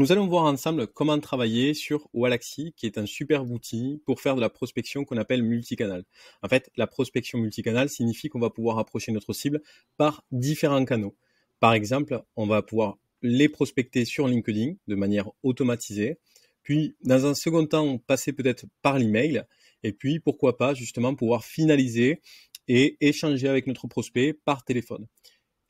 nous allons voir ensemble comment travailler sur Wallaxy, qui est un superbe outil pour faire de la prospection qu'on appelle multicanal. En fait, la prospection multicanal signifie qu'on va pouvoir approcher notre cible par différents canaux. Par exemple, on va pouvoir les prospecter sur LinkedIn de manière automatisée, puis dans un second temps, passer peut-être par l'email, et puis pourquoi pas justement pouvoir finaliser et échanger avec notre prospect par téléphone.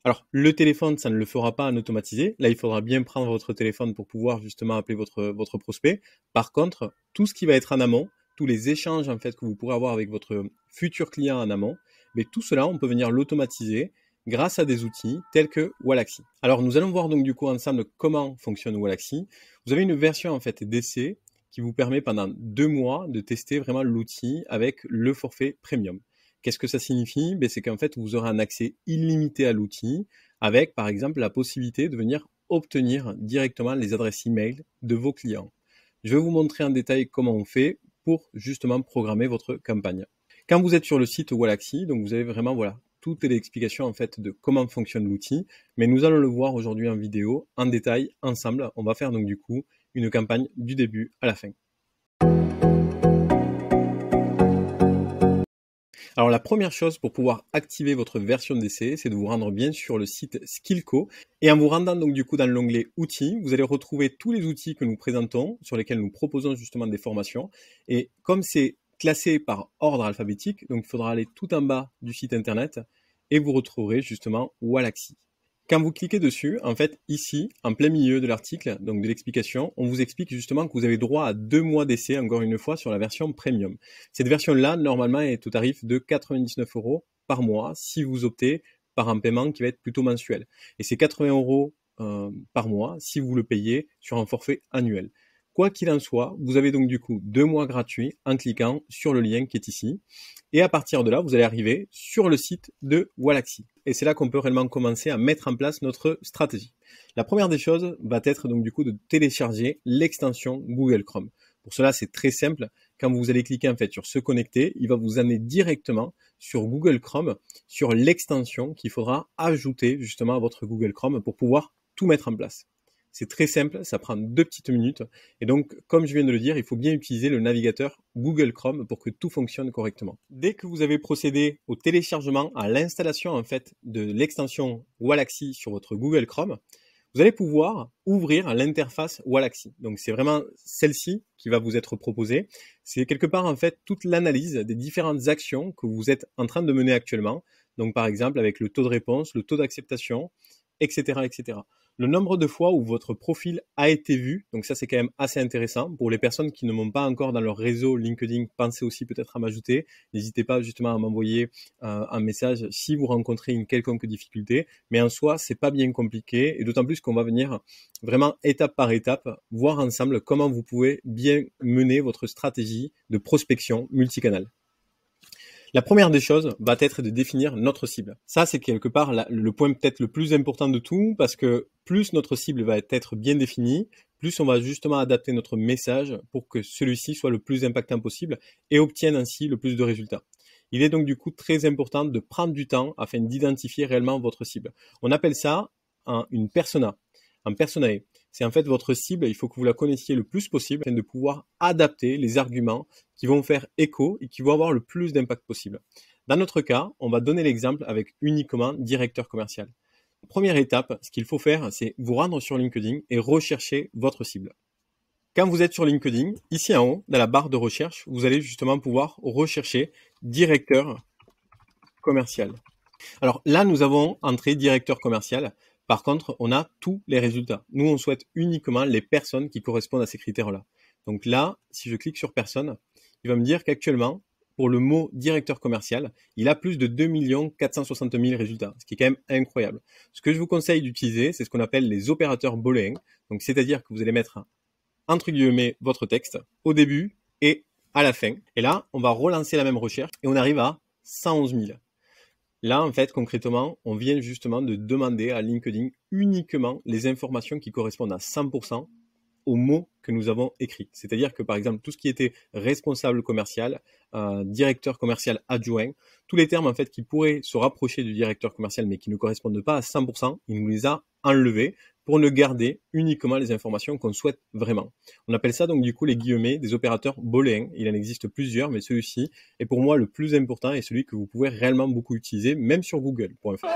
Alors, le téléphone, ça ne le fera pas en automatisé. Là, il faudra bien prendre votre téléphone pour pouvoir justement appeler votre prospect. Par contre, tout ce qui va être en amont, tous les échanges en fait que vous pourrez avoir avec votre futur client en amont, mais tout cela, on peut venir l'automatiser grâce à des outils tels que Wallaxy. Alors, nous allons voir donc du coup ensemble comment fonctionne Wallaxy. Vous avez une version en fait d'essai qui vous permet pendant 2 mois de tester vraiment l'outil avec le forfait premium. Qu'est-ce que ça signifie? C'est qu'en fait, vous aurez un accès illimité à l'outil avec, par exemple, la possibilité de venir obtenir directement les adresses email de vos clients. Je vais vous montrer en détail comment on fait pour justement programmer votre campagne. Quand vous êtes sur le site Wallaxy, donc vous avez vraiment toutes les explications en fait de comment fonctionne l'outil, mais nous allons le voir aujourd'hui en vidéo, en détail, ensemble. On va faire donc du coup une campagne du début à la fin. Alors la première chose pour pouvoir activer votre version d'essai, c'est de vous rendre bien sur le site Skillco. Et en vous rendant donc du coup dans l'onglet outils, vous allez retrouver tous les outils que nous présentons, sur lesquels nous proposons justement des formations. Et comme c'est classé par ordre alphabétique, donc il faudra aller tout en bas du site internet et vous retrouverez justement Wallaxy. Quand vous cliquez dessus, en fait, ici, en plein milieu de l'article, donc de l'explication, on vous explique justement que vous avez droit à 2 mois d'essai, encore une fois, sur la version premium. Cette version-là, normalement, est au tarif de 99 € par mois, si vous optez par un paiement qui va être plutôt mensuel. Et c'est 80 € par mois, si vous le payez sur un forfait annuel. Quoi qu'il en soit, vous avez donc du coup 2 mois gratuits en cliquant sur le lien qui est ici. Et à partir de là, vous allez arriver sur le site de Wallaxy. Et c'est là qu'on peut réellement commencer à mettre en place notre stratégie. La première des choses va être donc du coup de télécharger l'extension Google Chrome. Pour cela, c'est très simple. Quand vous allez cliquer en fait sur se connecter, il va vous amener directement sur Google Chrome, sur l'extension qu'il faudra ajouter justement à votre Google Chrome pour pouvoir tout mettre en place. C'est très simple, ça prend 2 petites minutes. Et donc, comme je viens de le dire, il faut bien utiliser le navigateur Google Chrome pour que tout fonctionne correctement. Dès que vous avez procédé au téléchargement, à l'installation en fait de l'extension Wallaxy sur votre Google Chrome, vous allez pouvoir ouvrir l'interface Wallaxy. Donc, c'est vraiment celle-ci qui va vous être proposée. C'est quelque part en fait toute l'analyse des différentes actions que vous êtes en train de mener actuellement. Donc, par exemple, avec le taux de réponse, le taux d'acceptation, etc., etc. Le nombre de fois où votre profil a été vu, donc ça c'est quand même assez intéressant. Pour les personnes qui ne m'ont pas encore dans leur réseau LinkedIn, pensez aussi peut-être à m'ajouter. N'hésitez pas justement à m'envoyer un message si vous rencontrez une quelconque difficulté. Mais en soi, c'est pas bien compliqué et d'autant plus qu'on va venir vraiment étape par étape voir ensemble comment vous pouvez bien mener votre stratégie de prospection multicanal. La première des choses va être de définir notre cible. Ça, c'est quelque part le point peut-être le plus important de tout parce que plus notre cible va être bien définie, plus on va justement adapter notre message pour que celui-ci soit le plus impactant possible et obtienne ainsi le plus de résultats. Il est donc du coup très important de prendre du temps afin d'identifier réellement votre cible. On appelle ça une persona, un personae. C'est en fait votre cible, il faut que vous la connaissiez le plus possible afin de pouvoir adapter les arguments qui vont faire écho et qui vont avoir le plus d'impact possible. Dans notre cas, on va donner l'exemple avec uniquement directeur commercial. Première étape, ce qu'il faut faire, c'est vous rendre sur LinkedIn et rechercher votre cible. Quand vous êtes sur LinkedIn, ici en haut, dans la barre de recherche, vous allez justement pouvoir rechercher directeur commercial. Alors là, nous avons entré directeur commercial. Par contre, on a tous les résultats. Nous, on souhaite uniquement les personnes qui correspondent à ces critères-là. Donc là, si je clique sur personne, il va me dire qu'actuellement, pour le mot directeur commercial, il a plus de 2 460 000 résultats, ce qui est quand même incroyable. Ce que je vous conseille d'utiliser, c'est ce qu'on appelle les opérateurs booléens. Donc, c'est-à-dire que vous allez mettre entre guillemets votre texte au début et à la fin. Et là, on va relancer la même recherche et on arrive à 111 000. Là, en fait, concrètement, on vient justement de demander à LinkedIn uniquement les informations qui correspondent à 100% aux mots que nous avons écrits. C'est-à-dire que par exemple, tout ce qui était responsable commercial, directeur commercial adjoint, tous les termes en fait qui pourraient se rapprocher du directeur commercial mais qui ne correspondent pas à 100%, il nous les a enlevés pour ne garder uniquement les informations qu'on souhaite vraiment. On appelle ça donc du coup les guillemets des opérateurs booléens. Il en existe plusieurs, mais celui-ci est pour moi le plus important et celui que vous pouvez réellement beaucoup utiliser, même sur Google.fr.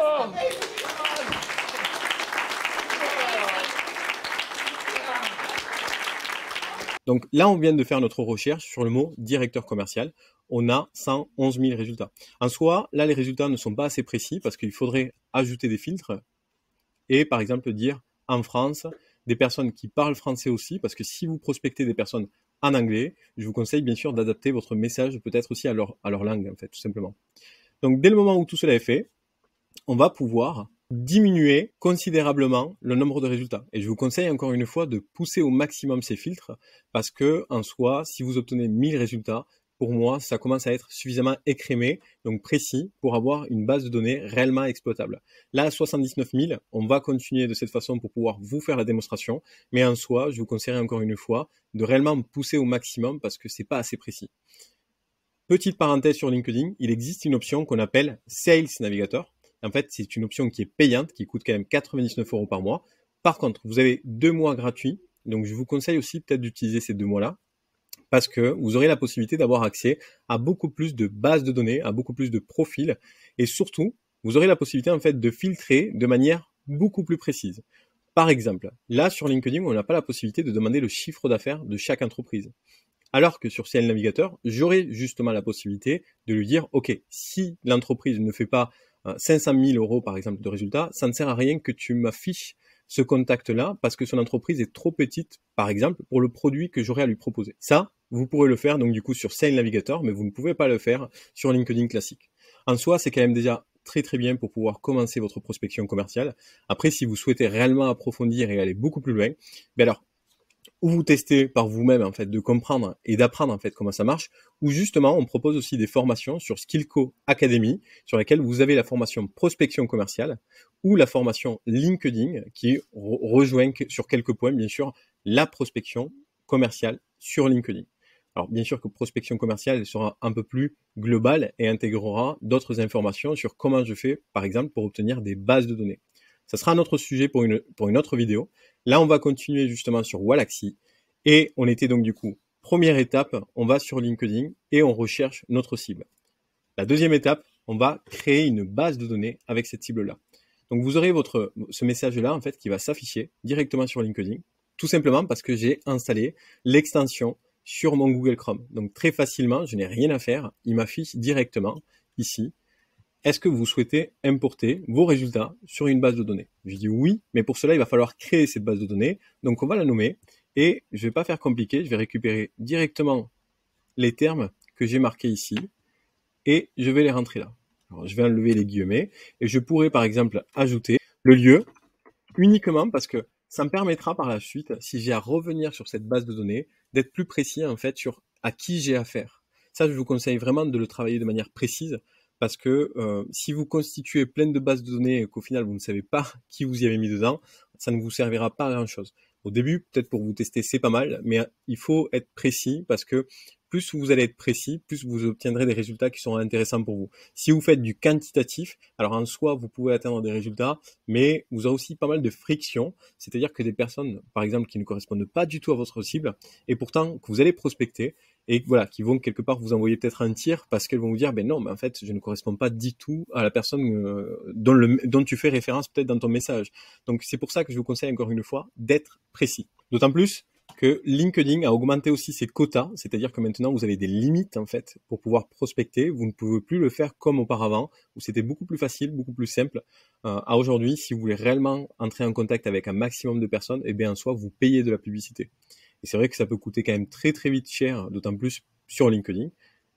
Donc là, on vient de faire notre recherche sur le mot directeur commercial. On a 111 000 résultats. En soi, là, les résultats ne sont pas assez précis parce qu'il faudrait ajouter des filtres et par exemple dire en France, des personnes qui parlent français aussi, parce que si vous prospectez des personnes en anglais, je vous conseille bien sûr d'adapter votre message peut-être aussi à leur langue, en fait, tout simplement. Donc dès le moment où tout cela est fait, on va pouvoir diminuer considérablement le nombre de résultats. Et je vous conseille encore une fois de pousser au maximum ces filtres parce que en soi, si vous obtenez 1000 résultats, pour moi, ça commence à être suffisamment écrémé, donc précis, pour avoir une base de données réellement exploitable. Là, à 79 000, on va continuer de cette façon pour pouvoir vous faire la démonstration, mais en soi, je vous conseillerais encore une fois de réellement pousser au maximum parce que c'est pas assez précis. Petite parenthèse sur LinkedIn, il existe une option qu'on appelle Sales Navigator. En fait, c'est une option qui est payante, qui coûte quand même 99 € par mois. Par contre, vous avez 2 mois gratuits. Donc, je vous conseille aussi peut-être d'utiliser ces 2 mois-là parce que vous aurez la possibilité d'avoir accès à beaucoup plus de bases de données, à beaucoup plus de profils et surtout, vous aurez la possibilité en fait de filtrer de manière beaucoup plus précise. Par exemple, là sur LinkedIn, on n'a pas la possibilité de demander le chiffre d'affaires de chaque entreprise. Alors que sur CL Navigator, j'aurai justement la possibilité de lui dire, OK, si l'entreprise ne fait pas 500 000 € par exemple de résultats, ça ne sert à rien que tu m'affiches ce contact-là parce que son entreprise est trop petite, par exemple, pour le produit que j'aurai à lui proposer. Ça, vous pourrez le faire donc du coup sur Sales Navigator, mais vous ne pouvez pas le faire sur LinkedIn classique. En soi, c'est quand même déjà très très bien pour pouvoir commencer votre prospection commerciale. Après, si vous souhaitez réellement approfondir et aller beaucoup plus loin, ben alors, ou vous testez par vous-même en fait de comprendre et d'apprendre en fait comment ça marche, ou justement on propose aussi des formations sur Skillco Academy sur laquelle vous avez la formation prospection commerciale ou la formation LinkedIn qui rejoint sur quelques points bien sûr la prospection commerciale sur LinkedIn. Alors bien sûr que prospection commerciale sera un peu plus globale et intégrera d'autres informations sur comment je fais par exemple pour obtenir des bases de données. Ça sera un autre sujet pour une autre vidéo. Là, on va continuer justement sur Wallaxy. Et on était donc du coup, première étape, on va sur LinkedIn et on recherche notre cible. La deuxième étape, on va créer une base de données avec cette cible-là. Donc vous aurez ce message-là en fait qui va s'afficher directement sur LinkedIn, tout simplement parce que j'ai installé l'extension sur mon Google Chrome. Donc très facilement, je n'ai rien à faire, il m'affiche directement ici. Est-ce que vous souhaitez importer vos résultats sur une base de données? Je dis oui, mais pour cela, il va falloir créer cette base de données. Donc, on va la nommer et je ne vais pas faire compliqué. Je vais récupérer directement les termes que j'ai marqués ici et je vais les rentrer là. Alors, je vais enlever les guillemets et je pourrais, par exemple, ajouter le lieu uniquement parce que ça me permettra par la suite, si j'ai à revenir sur cette base de données, d'être plus précis en fait sur à qui j'ai affaire. Ça, je vous conseille vraiment de le travailler de manière précise parce que si vous constituez plein de bases de données et qu'au final vous ne savez pas qui vous y avez mis dedans, ça ne vous servira pas à grand chose. Au début, peut-être pour vous tester, c'est pas mal, mais il faut être précis parce que plus vous allez être précis, plus vous obtiendrez des résultats qui seront intéressants pour vous. Si vous faites du quantitatif, alors en soi, vous pouvez atteindre des résultats, mais vous aurez aussi pas mal de friction, c'est-à-dire que des personnes, par exemple, qui ne correspondent pas du tout à votre cible, et pourtant que vous allez prospecter, et voilà, qui vont quelque part vous envoyer peut-être un tir parce qu'elles vont vous dire, ben non, mais en fait, je ne corresponds pas du tout à la personne dont tu fais référence peut-être dans ton message. Donc c'est pour ça que je vous conseille encore une fois d'être précis. D'autant plus que LinkedIn a augmenté aussi ses quotas, c'est-à-dire que maintenant vous avez des limites en fait pour pouvoir prospecter. Vous ne pouvez plus le faire comme auparavant, où c'était beaucoup plus facile, beaucoup plus simple. À aujourd'hui, si vous voulez réellement entrer en contact avec un maximum de personnes, eh bien en soi vous payez de la publicité. Et c'est vrai que ça peut coûter quand même très très vite cher, d'autant plus sur LinkedIn.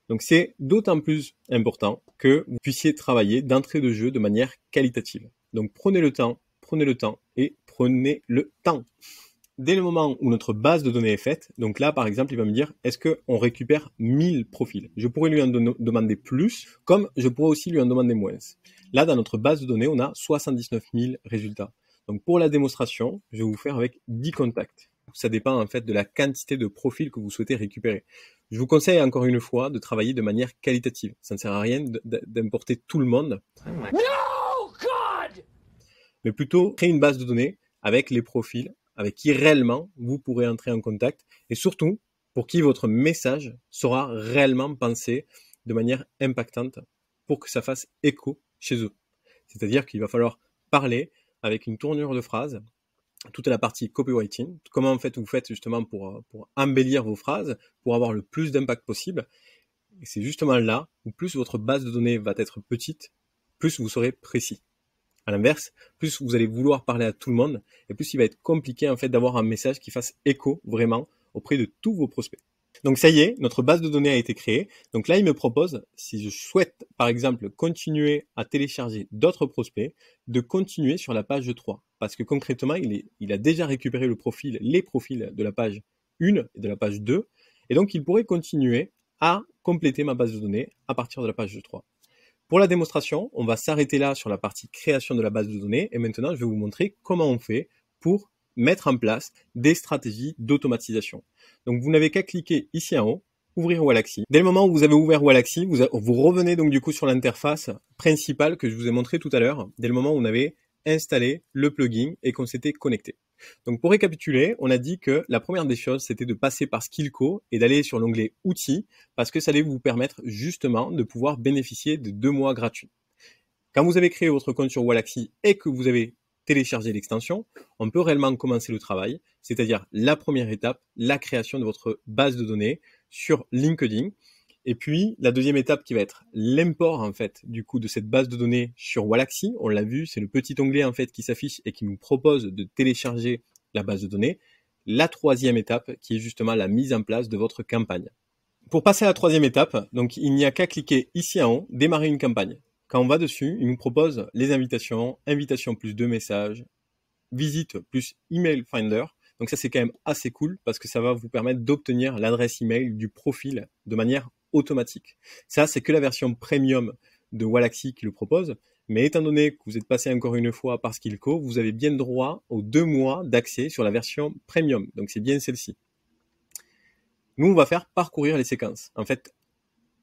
Donc c'est d'autant plus important que vous puissiez travailler d'entrée de jeu de manière qualitative. Donc prenez le temps et prenez le temps. Dès le moment où notre base de données est faite, donc là par exemple il va me dire est-ce qu'on récupère 1000 profils? Je pourrais lui en demander plus, comme je pourrais aussi lui en demander moins. Là dans notre base de données on a 79 000 résultats. Donc pour la démonstration, je vais vous faire avec 10 contacts. Ça dépend en fait de la quantité de profils que vous souhaitez récupérer. Je vous conseille encore une fois de travailler de manière qualitative. Ça ne sert à rien d'importer tout le monde. No, God! Mais plutôt créer une base de données avec les profils avec qui réellement vous pourrez entrer en contact et surtout pour qui votre message sera réellement pensé de manière impactante pour que ça fasse écho chez eux. C'est-à-dire qu'il va falloir parler avec une tournure de phrase, toute la partie copywriting, comment en fait vous faites justement pour embellir vos phrases, pour avoir le plus d'impact possible. Et c'est justement là où plus votre base de données va être petite, plus vous serez précis. À l'inverse, plus vous allez vouloir parler à tout le monde, et plus il va être compliqué en fait d'avoir un message qui fasse écho vraiment auprès de tous vos prospects. Donc ça y est, notre base de données a été créée. Donc là, il me propose, si je souhaite par exemple continuer à télécharger d'autres prospects, de continuer sur la page 3. Parce que concrètement, il a déjà récupéré les profils de la page 1 et de la page 2. Et donc, il pourrait continuer à compléter ma base de données à partir de la page 3. Pour la démonstration, on va s'arrêter là sur la partie création de la base de données. Et maintenant, je vais vous montrer comment on fait pour mettre en place des stratégies d'automatisation. Donc, vous n'avez qu'à cliquer ici en haut, ouvrir Wallaxy. Dès le moment où vous avez ouvert Wallaxy, vous revenez donc du coup sur l'interface principale que je vous ai montré tout à l'heure, dès le moment où on avait installé le plugin et qu'on s'était connecté. Donc, pour récapituler, on a dit que la première des choses, c'était de passer par Skillco et d'aller sur l'onglet Outils parce que ça allait vous permettre justement de pouvoir bénéficier de 2 mois gratuits. Quand vous avez créé votre compte sur Wallaxy et que vous avez télécharger l'extension, on peut réellement commencer le travail, c'est-à-dire la première étape, la création de votre base de données sur LinkedIn. Et puis, la deuxième étape qui va être l'import, en fait, du coup, de cette base de données sur Wallaxy. On l'a vu, c'est le petit onglet, en fait, qui s'affiche et qui nous propose de télécharger la base de données. La troisième étape, qui est justement la mise en place de votre campagne. Pour passer à la troisième étape, donc, il n'y a qu'à cliquer ici en haut, démarrer une campagne. Quand on va dessus, il nous propose les invitations, invitation plus 2 messages, visite plus email finder. Donc ça, c'est quand même assez cool parce que ça va vous permettre d'obtenir l'adresse email du profil de manière automatique. Ça, c'est que la version premium de Wallaxy qui le propose. Mais étant donné que vous êtes passé encore une fois par Skillco, vous avez bien droit aux 2 mois d'accès sur la version premium. Donc c'est bien celle-ci. Nous, on va faire parcourir les séquences. En fait,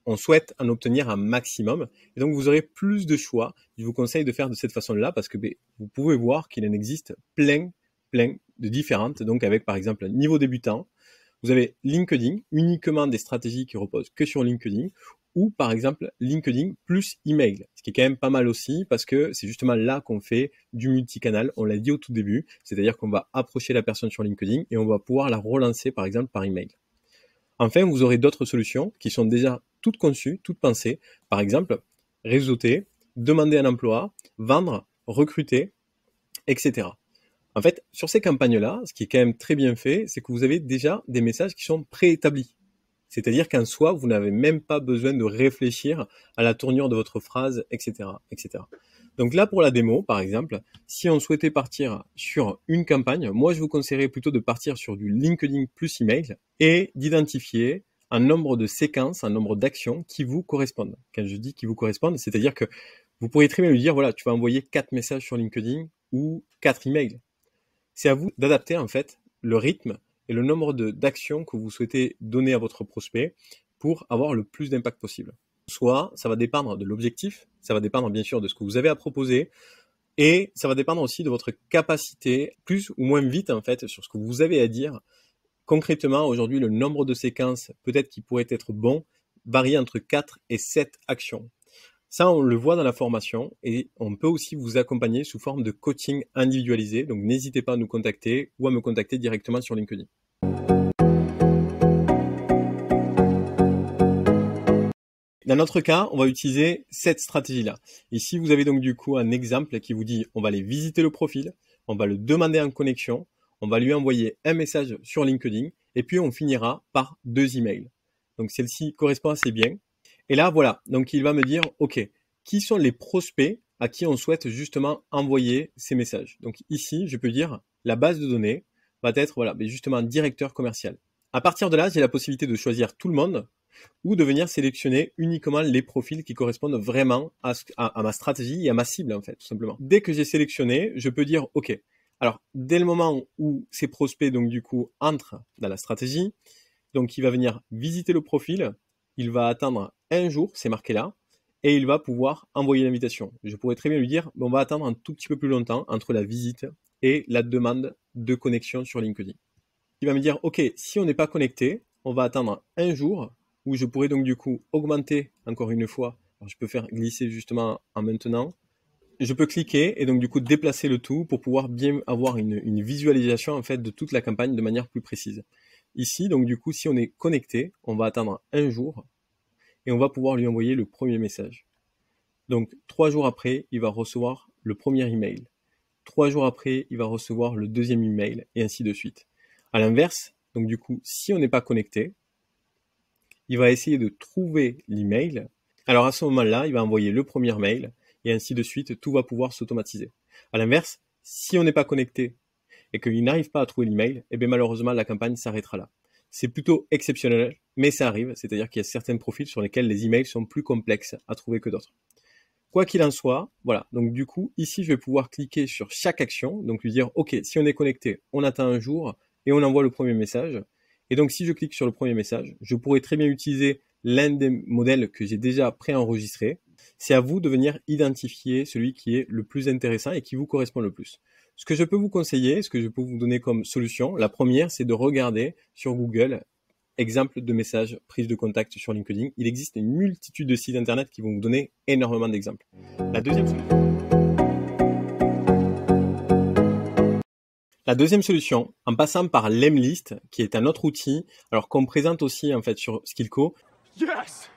on souhaite en obtenir un maximum. Et donc, vous aurez plus de choix. Je vous conseille de faire de cette façon-là parce que vous pouvez voir qu'il en existe plein de différentes. Donc, avec par exemple un niveau débutant, vous avez LinkedIn, uniquement des stratégies qui reposent que sur LinkedIn, ou par exemple LinkedIn plus email, ce qui est quand même pas mal aussi parce que c'est justement là qu'on fait du multicanal. On l'a dit au tout début, c'est-à-dire qu'on va approcher la personne sur LinkedIn et on va pouvoir la relancer par exemple par email. Enfin, vous aurez d'autres solutions qui sont déjà toutes conçues, toutes pensées. Par exemple, réseauter, demander un emploi, vendre, recruter, etc. En fait, sur ces campagnes-là, ce qui est quand même très bien fait, c'est que vous avez déjà des messages qui sont préétablis. C'est-à-dire qu'en soi, vous n'avez même pas besoin de réfléchir à la tournure de votre phrase, etc., etc. Donc là, pour la démo, par exemple, si on souhaitait partir sur une campagne, moi, je vous conseillerais plutôt de partir sur du LinkedIn plus email et d'identifier un nombre de séquences, un nombre d'actions qui vous correspondent. Quand je dis qui vous correspondent, c'est-à-dire que vous pourriez très bien lui dire, voilà, tu vas envoyer 4 messages sur LinkedIn ou 4 emails. C'est à vous d'adapter, en fait, le rythme et le nombre d'actions que vous souhaitez donner à votre prospect pour avoir le plus d'impact possible. Soit ça va dépendre de l'objectif, ça va dépendre bien sûr de ce que vous avez à proposer, et ça va dépendre aussi de votre capacité, plus ou moins vite en fait, sur ce que vous avez à dire. Concrètement, aujourd'hui, le nombre de séquences, peut-être qui pourrait être bon, varie entre 4 et 7 actions. Ça, on le voit dans la formation et on peut aussi vous accompagner sous forme de coaching individualisé. Donc, n'hésitez pas à nous contacter ou à me contacter directement sur LinkedIn. Dans notre cas, on va utiliser cette stratégie-là. Ici, vous avez donc du coup un exemple qui vous dit on va aller visiter le profil, on va le demander en connexion, on va lui envoyer un message sur LinkedIn et puis on finira par 2 emails. Donc, celle-ci correspond assez bien. Et là, voilà. Donc, il va me dire, OK, qui sont les prospects à qui on souhaite justement envoyer ces messages? Donc, ici, je peux dire, la base de données va être, voilà, justement, directeur commercial. À partir de là, j'ai la possibilité de choisir tout le monde ou de venir sélectionner uniquement les profils qui correspondent vraiment à ma stratégie et à ma cible, en fait, tout simplement. Dès que j'ai sélectionné, je peux dire, OK, Alors, dès le moment où ces prospects, donc du coup, entrent dans la stratégie, donc il va venir visiter le profil, il va attendre un jour, c'est marqué là, et il va pouvoir envoyer l'invitation. Je pourrais très bien lui dire, on va attendre un tout petit peu plus longtemps entre la visite et la demande de connexion sur LinkedIn. Il va me dire, ok, si on n'est pas connecté, on va attendre un jour où je pourrais donc du coup augmenter encore une fois. Alors, je peux faire glisser justement en maintenant. Je peux cliquer et donc du coup déplacer le tout pour pouvoir bien avoir une visualisation en fait de toute la campagne de manière plus précise. Ici, donc du coup, si on est connecté, on va attendre un jour et on va pouvoir lui envoyer le premier message. Donc 3 jours après, il va recevoir le premier email. 3 jours après, il va recevoir le deuxième email et ainsi de suite. À l'inverse, donc du coup, si on n'est pas connecté, il va essayer de trouver l'email. Alors à ce moment-là, il va envoyer le premier mail et ainsi de suite, tout va pouvoir s'automatiser. À l'inverse, si on n'est pas connecté et qu'il n'arrive pas à trouver l'email, eh bien malheureusement la campagne s'arrêtera là. C'est plutôt exceptionnel, mais ça arrive, c'est-à-dire qu'il y a certains profils sur lesquels les emails sont plus complexes à trouver que d'autres. Quoi qu'il en soit, voilà, donc du coup, ici je vais pouvoir cliquer sur chaque action, donc lui dire, ok, si on est connecté, on attend un jour et on envoie le premier message. Et donc si je clique sur le premier message, je pourrais très bien utiliser l'un des modèles que j'ai déjà préenregistré. C'est à vous de venir identifier celui qui est le plus intéressant et qui vous correspond le plus. Ce que je peux vous conseiller, ce que je peux vous donner comme solution, la première, c'est de regarder sur Google exemple de messages, prise de contact sur LinkedIn. Il existe une multitude de sites internet qui vont vous donner énormément d'exemples. La deuxième solution, en passant par Lemlist, qui est un autre outil, alors qu'on présente aussi en fait sur Skillco, Yes!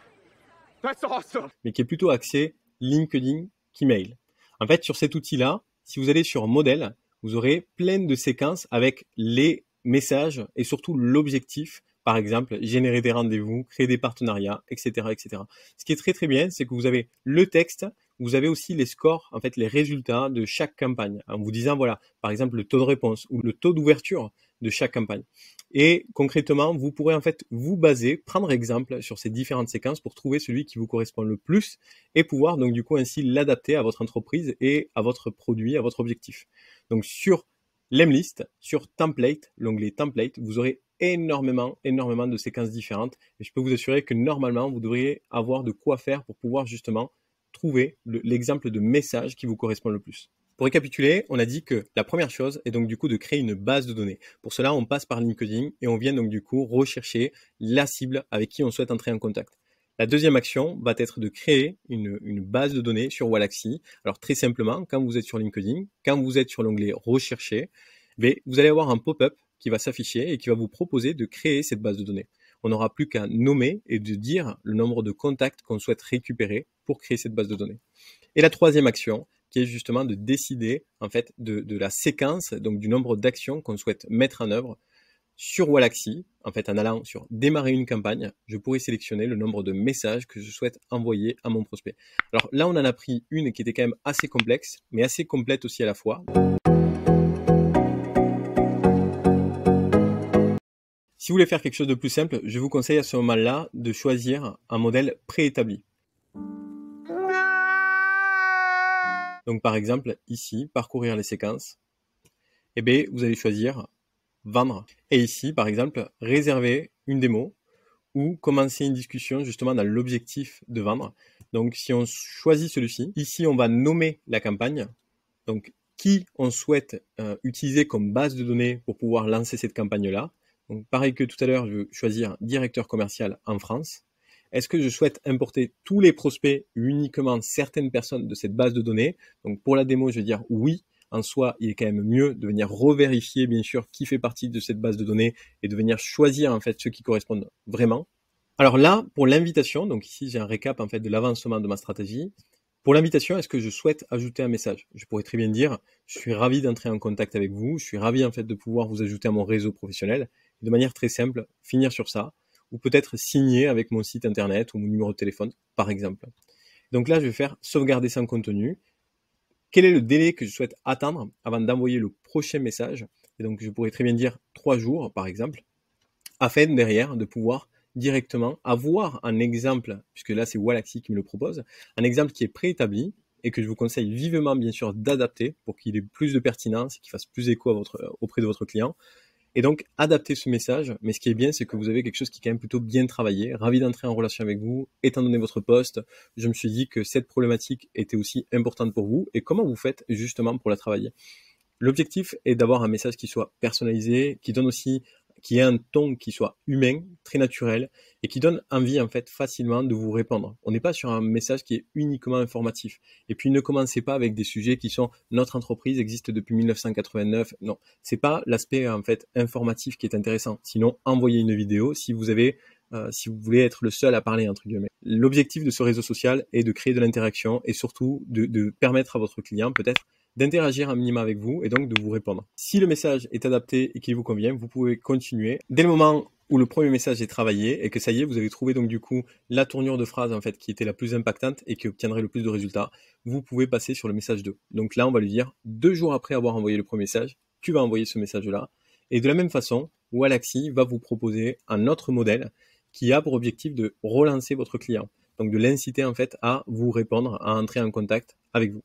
That's awesome! mais qui est plutôt axé LinkedIn qu'email. En fait, sur cet outil-là, si vous allez sur modèle, vous aurez plein de séquences avec les messages et surtout l'objectif. Par exemple, générer des rendez-vous, créer des partenariats, etc., etc. Ce qui est très très bien, c'est que vous avez le texte, vous avez aussi les scores, en fait, les résultats de chaque campagne, en vous disant, voilà, par exemple, le taux de réponse ou le taux d'ouverture de chaque campagne. Et concrètement, vous pourrez en fait vous baser, prendre exemple sur ces différentes séquences pour trouver celui qui vous correspond le plus et pouvoir donc du coup ainsi l'adapter à votre entreprise et à votre produit, à votre objectif. Donc sur Lemlist, sur Template, l'onglet Template, vous aurez énormément de séquences différentes et je peux vous assurer que normalement vous devriez avoir de quoi faire pour pouvoir justement trouver l'exemple de message qui vous correspond le plus. Pour récapituler, on a dit que la première chose est donc du coup de créer une base de données. Pour cela, on passe par LinkedIn et on vient donc du coup rechercher la cible avec qui on souhaite entrer en contact. La deuxième action va être de créer une base de données sur Wallaxy. Alors très simplement, quand vous êtes sur LinkedIn, quand vous êtes sur l'onglet Rechercher, vous allez avoir un pop-up qui va s'afficher et qui va vous proposer de créer cette base de données. On n'aura plus qu'à nommer et de dire le nombre de contacts qu'on souhaite récupérer pour créer cette base de données. Et la troisième action, qui est justement de décider en fait de la séquence, donc du nombre d'actions qu'on souhaite mettre en œuvre sur Wallaxy. En fait, en allant sur démarrer une campagne, je pourrais sélectionner le nombre de messages que je souhaite envoyer à mon prospect. Alors là, on en a pris une qui était quand même assez complexe, mais assez complète aussi à la fois. Si vous voulez faire quelque chose de plus simple, je vous conseille à ce moment-là de choisir un modèle préétabli. Donc par exemple, ici, parcourir les séquences, eh bien, vous allez choisir vendre. Et ici, par exemple, réserver une démo ou commencer une discussion justement dans l'objectif de vendre. Donc si on choisit celui-ci, ici on va nommer la campagne, donc qui on souhaite utiliser comme base de données pour pouvoir lancer cette campagne-là. Donc pareil que tout à l'heure, je vais choisir directeur commercial en France. Est-ce que je souhaite importer tous les prospects ou uniquement certaines personnes de cette base de données? Donc pour la démo, je vais dire oui. En soi, il est quand même mieux de venir revérifier, bien sûr, qui fait partie de cette base de données et de venir choisir, en fait, ceux qui correspondent vraiment. Alors là, pour l'invitation, donc ici, j'ai un récap, en fait, de l'avancement de ma stratégie. Pour l'invitation, est-ce que je souhaite ajouter un message? Je pourrais très bien dire, je suis ravi d'entrer en contact avec vous, je suis ravi, en fait, de pouvoir vous ajouter à mon réseau professionnel. Et de manière très simple, finir sur ça, ou peut-être signer avec mon site internet ou mon numéro de téléphone, par exemple. Donc là, je vais faire sauvegarder sans contenu. Quel est le délai que je souhaite attendre avant d'envoyer le prochain message? Et donc, je pourrais très bien dire 3 jours, par exemple, afin derrière de pouvoir directement avoir un exemple, puisque là, c'est Wallaxy qui me le propose, un exemple qui est préétabli et que je vous conseille vivement bien sûr d'adapter pour qu'il ait plus de pertinence et qu'il fasse plus écho auprès de votre client. Et donc, adapter ce message, mais ce qui est bien, c'est que vous avez quelque chose qui est quand même plutôt bien travaillé. Ravi d'entrer en relation avec vous. Étant donné votre poste, je me suis dit que cette problématique était aussi importante pour vous. Et comment vous faites justement pour la travailler? L'objectif est d'avoir un message qui soit personnalisé, qui ait un ton qui soit humain, très naturel, et qui donne envie en fait facilement de vous répondre. On n'est pas sur un message qui est uniquement informatif. Et puis ne commencez pas avec des sujets qui sont notre entreprise existe depuis 1989. Non, c'est pas l'aspect en fait informatif qui est intéressant. Sinon, envoyez une vidéo si vous voulez être le seul à parler entre guillemets. L'objectif de ce réseau social est de créer de l'interaction et surtout de permettre à votre client peut-être d'interagir un minimum avec vous et donc de vous répondre. Si le message est adapté et qu'il vous convient, vous pouvez continuer. Dès le moment où le premier message est travaillé et que ça y est, vous avez trouvé donc du coup la tournure de phrase en fait qui était la plus impactante et qui obtiendrait le plus de résultats, vous pouvez passer sur le message 2. Donc là, on va lui dire 2 jours après avoir envoyé le premier message, tu vas envoyer ce message-là. Et de la même façon, Wallaxy va vous proposer un autre modèle qui a pour objectif de relancer votre client. Donc de l'inciter en fait à vous répondre, à entrer en contact avec vous.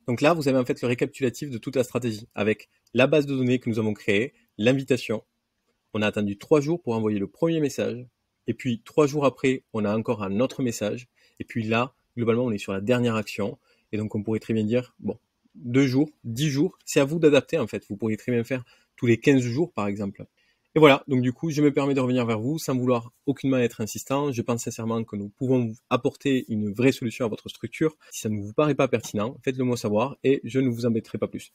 Donc là, vous avez en fait le récapitulatif de toute la stratégie avec la base de données que nous avons créée, l'invitation. On a attendu 3 jours pour envoyer le premier message. Et puis 3 jours après, on a encore un autre message. Et puis là, globalement, on est sur la dernière action. Et donc, on pourrait très bien dire, bon, 2 jours, 10 jours, c'est à vous d'adapter en fait. Vous pourriez très bien faire tous les 15 jours, par exemple. Et voilà, donc du coup, je me permets de revenir vers vous sans vouloir aucunement être insistant. Je pense sincèrement que nous pouvons vous apporter une vraie solution à votre structure. Si ça ne vous paraît pas pertinent, faites-le moi savoir et je ne vous embêterai pas plus.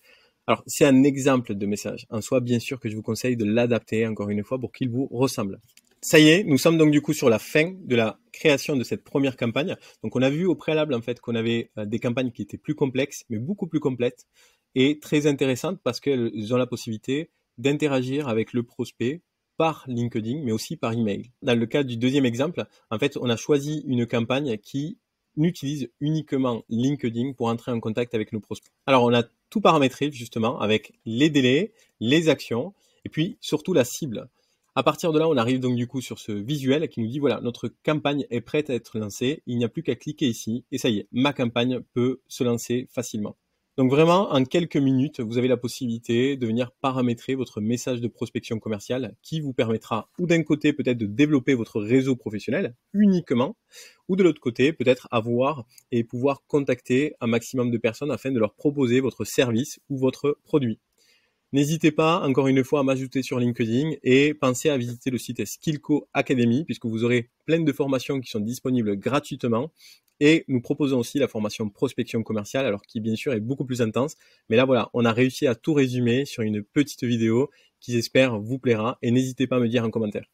Alors, c'est un exemple de message. En soi, bien sûr que je vous conseille de l'adapter encore une fois pour qu'il vous ressemble. Ça y est, nous sommes donc du coup sur la fin de la création de cette première campagne. Donc, on a vu au préalable en fait qu'on avait des campagnes qui étaient plus complexes, mais beaucoup plus complètes et très intéressantes parce qu'elles ont la possibilité d'interagir avec le prospect par LinkedIn, mais aussi par email. Dans le cas du deuxième exemple, en fait, on a choisi une campagne qui utilise uniquement LinkedIn pour entrer en contact avec nos prospects. Alors, on a tout paramétré justement avec les délais, les actions et puis surtout la cible. À partir de là, on arrive donc du coup sur ce visuel qui nous dit voilà, notre campagne est prête à être lancée, il n'y a plus qu'à cliquer ici et ça y est, ma campagne peut se lancer facilement. Donc vraiment, en quelques minutes, vous avez la possibilité de venir paramétrer votre message de prospection commerciale qui vous permettra ou d'un côté peut-être de développer votre réseau professionnel uniquement, ou de l'autre côté peut-être avoir et pouvoir contacter un maximum de personnes afin de leur proposer votre service ou votre produit. N'hésitez pas, encore une fois, à m'ajouter sur LinkedIn et pensez à visiter le site Skillco Academy puisque vous aurez plein de formations qui sont disponibles gratuitement et nous proposons aussi la formation prospection commerciale alors qui bien sûr est beaucoup plus intense. Mais là voilà, on a réussi à tout résumer sur une petite vidéo qui j'espère vous plaira et n'hésitez pas à me dire en commentaire.